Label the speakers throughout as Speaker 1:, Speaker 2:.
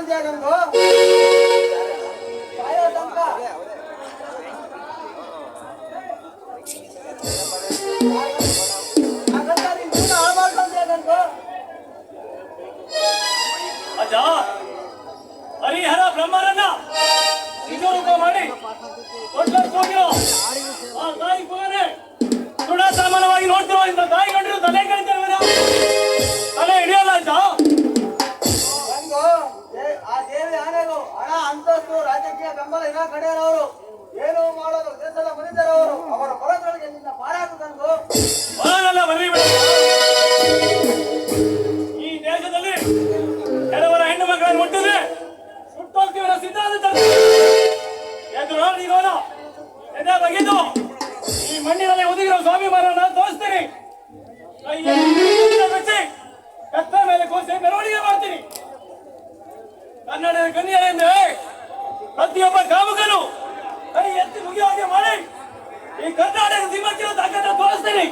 Speaker 1: ಮಾಡ್ಕೊಂತೀಯ ಗಂಗು ಕಾಯೋ ತನಕ ಹಾಳು ಮಾಡ್ಕೊಂತೀಯ ಗಂಗು.
Speaker 2: ಅಜ್ಜ ಹರಿಹರ ಬ್ರಹ್ಮರನ್ನ ನಿಜರೂಪ ಮಾಡಿ ಹೋಗಿರೋ ಆ ತಾಯಿ ಪುಗನೆ ದೃಢ ಸಾಮಾನ್ಯವಾಗಿ ನೋಡ್ತಿರೋ ಇಂಥ ತಾಯಿ ಕಂಡಿರೋ ತಲೆ ಕಳಿತೇವೆ ತಲೆ ಹಿಡಿಯೋಲ್ಲ ಅಜ್ಜ.
Speaker 1: ಗಂಗು ಆ ದೇವಿ ಆನೆಗೂ ಹಣ ಅಂತಸ್ತು ರಾಜಕೀಯ ಬೆಂಬಲ ಇರೋ ಕಡೆಯವರು ಏನು ಮಾಡೋದು ದೇಶದ ಮನಿತರವರು ಅವರ ಹೊರಗಳಿಗೆ ನಿನ್ನ ಪಾರಾಕು ಗಂಗು.
Speaker 2: ಹೊರಗೆಲ್ಲ ಬರ್ರಿ ಬಿಡ. ಈ ದೇಶದಲ್ಲಿ ಕೆಲವರ ಹೆಣ್ಣು ಮಕ್ಕಳನ್ನು ಮುಟ್ಟಿದ್ರೆ ಸುಟ್ಟೋಗ್ತೀವಿ ಅನ್ನೋ ಸಿದ್ಧಾಂತ ಎದ್ದು ನೋಡಿ ನೀನು ಎದೆ ಬಗೆದು ಈ ಮಣ್ಣಿನಲ್ಲಿ ಒದಗಿರೋ ಸ್ವಾಭಿಮಾನವನ್ನ ತೋರಿಸ್ತೀನಿ. ಕೈಯಲ್ಲಿ ಕತ್ತ ಮೇಲೆ ಕೋಸೆ ಮೆರವಣಿಗೆ ಮಾಡ್ತೀನಿ. ಕನ್ನಡದ ಕನ್ಯೆಯೆಂದ್ರೆ ಪ್ರತಿಯೊಬ್ಬ ಕಾಮಕನು ಕೈ ಎತ್ತಿ ಮುಗಿಯೋ ಹಾಗೆ ಮಾಡಿ ಈ ಕರ್ನಾಟಕ ಸಿಂಹಕ್ಕಿರೋ ತಾಕತ್ತ ತೋರಿಸ್ತೀನಿ.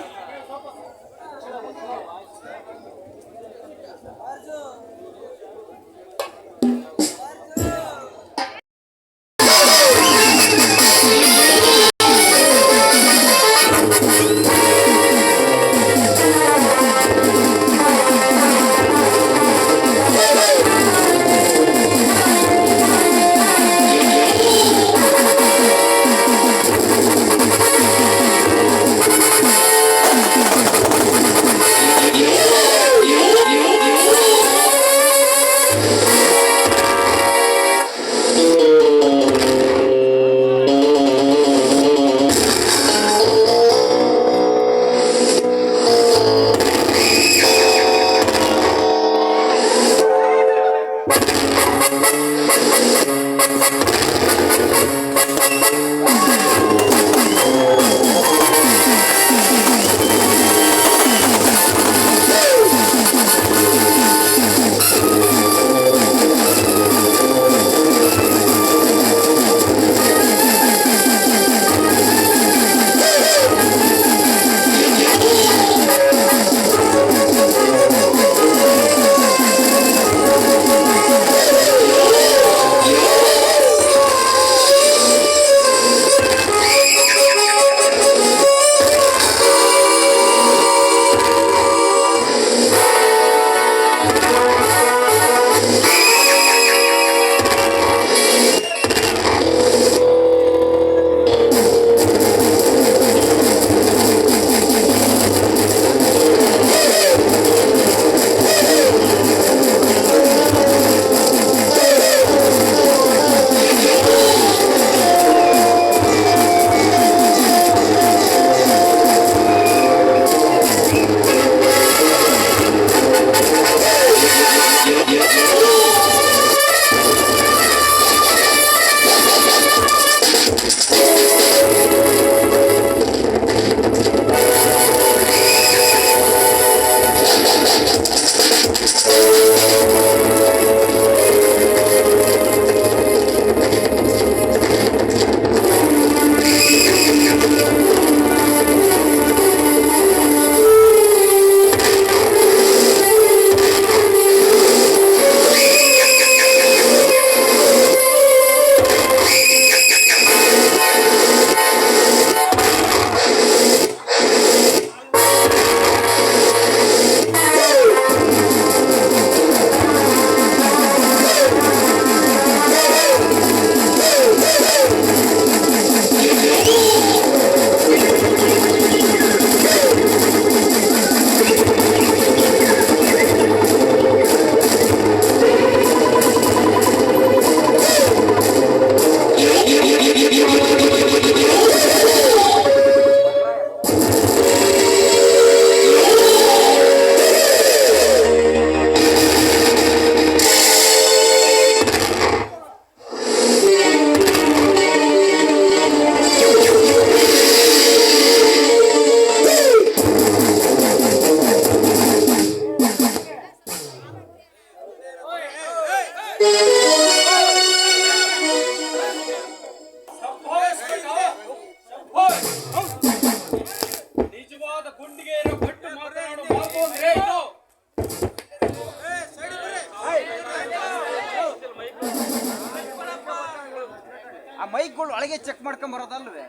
Speaker 3: ಆ ಮೈಕ್ಗಳು ಒಳಗೆ ಚೆಕ್ ಮಾಡ್ಕೊಂಡ್ ಬರೋದಲ್ವೇ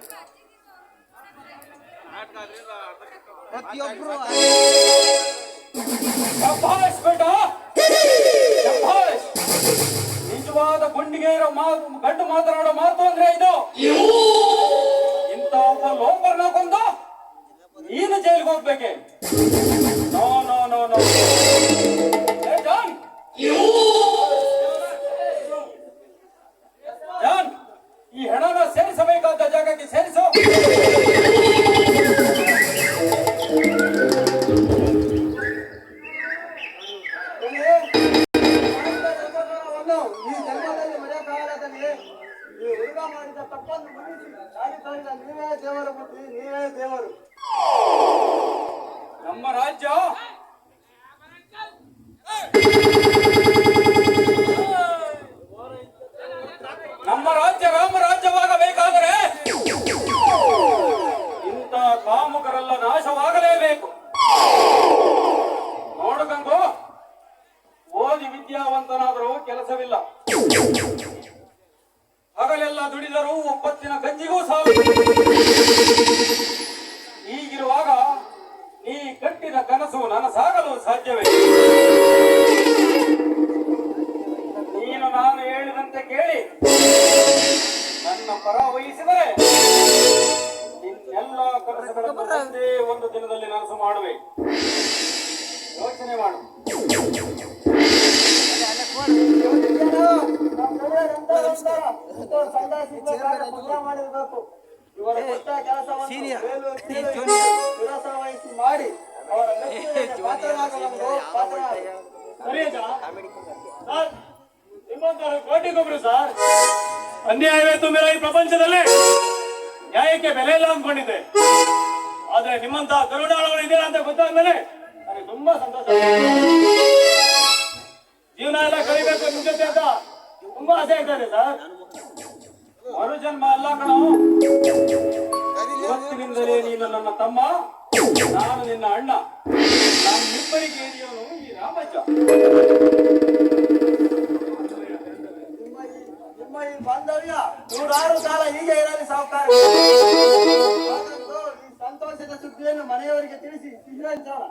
Speaker 3: ಪ್ರತಿಯೊಬ್ರು
Speaker 2: ಶಭಾಷ್ ಬೇಟ ಶಭಾಷ್. ನಿಜವಾದ ಗುಂಡಿಗೆ ಇರೋ ಗಂಡು ಮಾತನಾಡೋ ಮಾತು ಅಂದ್ರೆ ಇದು. ಇಂಥ ಒಬ್ಬ ಲೋಪರ್ನ ಕೊಂದು ನೀನು ಜೈಲಿಗೆ ಹೋಗ್ಬೇಕೆ? No no no no. John John, ಈ ಹೆಣನ ಸೇರಿಸಬೇಕಾದ ಜಾಗಕ್ಕೆ ಸೇರಿಸು.
Speaker 1: ಈ ಜನ್ಮದಲ್ಲಿ ಮರೆಯಕ್ಕಾಗಲ್ಲ. ಈ ಹುಡುಗ ಮಾಡಿದ ತಪ್ಪನ್ನು ಮನ್ನಿಸಿ ದಾರಿ ತೋರಿದ ನೀವೇ ದೇವರು ಬುದ್ಧಿ, ನೀವೇ ದೇವರು.
Speaker 2: ನಮ್ಮ ರಾಜ್ಯ ರಾಮ ರಾಜ್ಯವಾಗಬೇಕಾದರೆ ಇಂಥ ಕಾಮುಕರೆಲ್ಲ ನಾಶವಾಗಲೇಬೇಕು. ನೋಡು ಗಂಗು, ಓದಿ ವಿದ್ಯಾವಂತನಾದರೂ ಕೆಲಸವಿಲ್ಲ. ಹಗಲೆಲ್ಲ ದುಡಿದರೂ ಒಪ್ಪತ್ತಿನ ಗಂಜಿಗೂ ಸಾಲ. ಹೀಗಿರುವಾಗ ನೀ ಕಟ್ಟಿದ ಕನಸು ನನಸಾಗಲು ಸಾಧ್ಯವೇ? ನೀನು ನಾನು ಹೇಳಿದಂತೆ ಕೇಳಿ ನನ್ನ ಪರ ವಹಿಸಿದರೆ ಇನ್ನೆಲ್ಲ ಕನಸುಗಳನ್ನು ಒಂದೇ ಒಂದು ದಿನದಲ್ಲಿ ನನಸು ಮಾಡುವೆ. ಯೋಚನೆ ಮಾಡು.
Speaker 1: ಮಾಡಿರ್ಬೇಕು. ಇವರ ಕೊಟ್ಟ ಕೆಲಸವನ್ನು ವಹಿಸಿ ಮಾಡಿ ಅವರ
Speaker 2: ನಿಮ್ಮಂತರ ಕೋಟಿಗೊಬ್ರು ಸರ್. ಅನ್ಯಾಯವೇ ತುಂಬಿರೋ ಈ ಪ್ರಪಂಚದಲ್ಲಿ ನ್ಯಾಯಕ್ಕೆ ಬೆಲೆ ಇಲ್ಲ ಅಂದ್ಕೊಂಡಿದ್ದೆ. ಆದ್ರೆ ನಿಮ್ಮಂತ ಕರುಣಾಳಗಳು ಇದೆಯಾ ಅಂತ ಗೊತ್ತಾದ್ಮೇಲೆ ನನಗೆ ತುಂಬಾ ಸಂತೋಷ. ಜೀವನ ಎಲ್ಲ ಕಲಿಬೇಕು ನಿಮ್ ಜೊತೆ ಅಂತ ತುಂಬಾ ಆಸೆ ಆಗ್ತದೆ ಸರ್. ಮರುಜನ್ಮ ಅಲ್ಲ ಕಣೋ, ಇವತ್ತಿನಿಂದಲೇ ನೀನು ನನ್ನ ತಮ್ಮ, ನಾನು ನಿನ್ನ ಅಣ್ಣ. ನಾನು ನಿಮ್ಮರಿಗೆ ಹಿರಿಯೋನು ಈ ರಾಮಜ್ಜ.
Speaker 1: ನಿಮ್ಮ ಈ ಬಾಂಧವ್ಯ ನೂರಾರು ಕಾಲ ಹೀಗೆ ಇರಲಿ ಸಾವುಕಾರ. ಈ ಸಂತೋಷದ ಸುದ್ದಿಯನ್ನು ಮನೆಯವರಿಗೆ ತಿಳಿಸಿ ಸಿದ್ಧಂಚೋಣ.